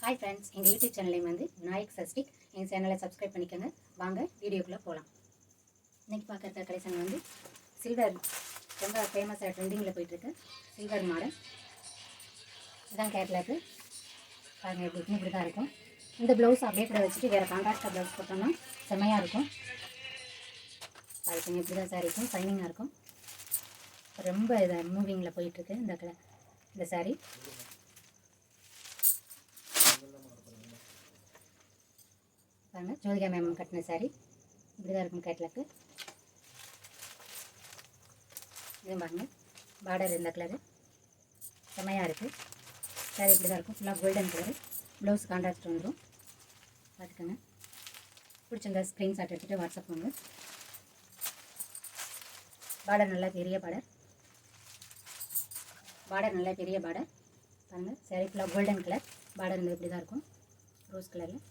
Hi friends, எங்கள் YouTube சேனலையும் வந்து விநாயக் சஸ்டிக் எங்கள் சேனலை சப்ஸ்கிரைப் பண்ணிக்கோங்க. வாங்க வீடியோக்குள்ளே போகலாம். இன்றைக்கி பார்க்குற கலெக்ஷன் வந்து சில்வர், ரொம்ப ஃபேமஸாக ட்ரெண்டிங்கில் போயிட்டுருக்கு சில்வர் மாடல். இதுதான் கேட்லாக்கு. பாருங்கள் எப்படி இருக்குன்னு. இப்படி தான் இருக்கும். இந்த ப்ளவுஸ் அப்படியே கூட வச்சுட்டு வேறு கான்ட்ராஸ்டாக ப்ளவுஸ் போட்டோம்னா செம்மையாக இருக்கும். பாருங்க இப்படி தான் சாரீ இருக்கும். ஷைனிங்காக இருக்கும். ரொம்ப இதை மூவிங்கில் போயிட்டுருக்கு இந்த சாரீ. பாருங்கள், ஜோதிகா மேம் கட்டின சாரீ இப்படி தான் இருக்கும் கேட்லாக்கு. இதுவும் பாருங்கள், பார்டர் இந்த கலரு செம்மையாக இருக்குது. சாரீ இப்படி தான் இருக்கும். ஃபுல்லாக கோல்டன் கலரு. ப்ளவுஸ் கான்ட்ராஸ்ட் வந்துடும். பார்த்துக்கோங்க. பிடிச்சிருந்தா ஸ்க்ரீன்ஷாட் எடுத்துகிட்டு வாட்ஸ்அப் பண்ணுங்க. பார்டர் நல்லா பெரிய பார்டர். நல்லா பெரிய பார்டர். பாருங்கள், சாரீ ஃபுல்லாக கோல்டன் கலர். பார்டர் இந்த இப்படி தான் இருக்கும், ரோஸ் கலரில்.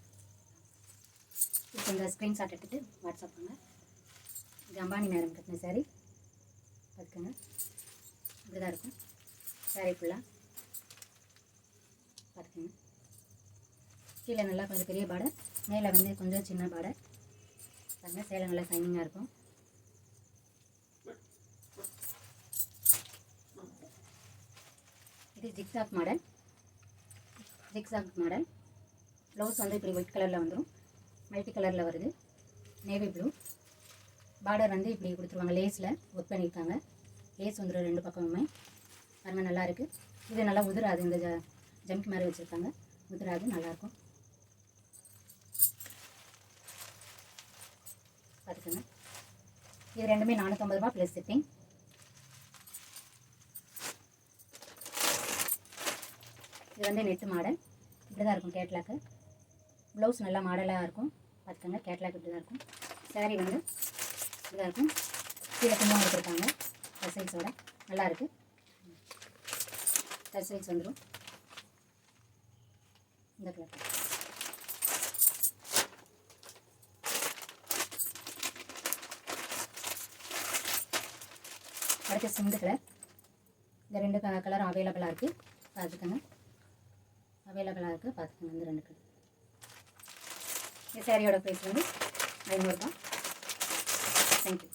இந்த ஸ்க்ரீன்ஷாட் எடுத்துகிட்டு வாட்ஸ்அப் பண்ணுங்க. இது அம்பானி மேடம் கட்டின சாரீ. பார்த்துக்கோங்க, இப்படி தான் இருக்கும் சாரீ ஃபுல்லாக. பார்த்துக்கோங்க, கீழே நல்லா கொஞ்சம் பெரிய பார்டர், மேலே வந்து கொஞ்சம் சின்ன பார்டர். பாருங்கள், சேலை நல்லா ஷைனிங்காக இருக்கும். இது ஜிக்ஸாக் மாடல். ப்ளவுஸ் வந்து இப்படி ஒயிட் கலரில் வந்துடும். மல்டி கலரில் வருது, நேவி ப்ளூ. பார்டர் வந்து இப்படி கொடுத்துருவாங்க, லேஸில் ஒர்க் பண்ணியிருக்காங்க. லேஸ் வந்துடும் ரெண்டு பக்கமுமே. பாருங்கள், நல்லா இருக்குது. இது நல்லா உதிராது. இந்த ஜம்கி மாதிரி வச்சுருக்காங்க, உதிராது, நல்லாயிருக்கும். பார்த்துக்கோங்க. இது ரெண்டுமே 450 ரூபா ப்ளஸ் ஷிப்பிங். இது வந்து நெட்டு மாடல். இப்படி தான் இருக்கும் கேட்லாக்கு. ப்ளவுஸ் நல்லா மாடலாக இருக்கும். பார்த்துக்கோங்க, கேட்லாக் இப்படி தான் இருக்கும். சாரீ வந்து இப்படி தான் இருக்கும். கீழே கொஞ்சம் கொடுத்துருக்காங்க டசைல்ஸோட. நல்லா இருக்குது. டசைல்ஸ் வந்துடும் இந்த கலர். அடுத்து சிந்து கலர். இந்த ரெண்டு கலரும் அவைலபிளாக இருக்குது. பார்த்துக்கோங்க, அவைலபிளாக இருக்குது. பார்த்துக்கோங்க, இந்த ரெண்டு கலர். இந்த சாரியோட ப்ரைஸ் வந்து 500 ரூபா. தேங்க்யூ.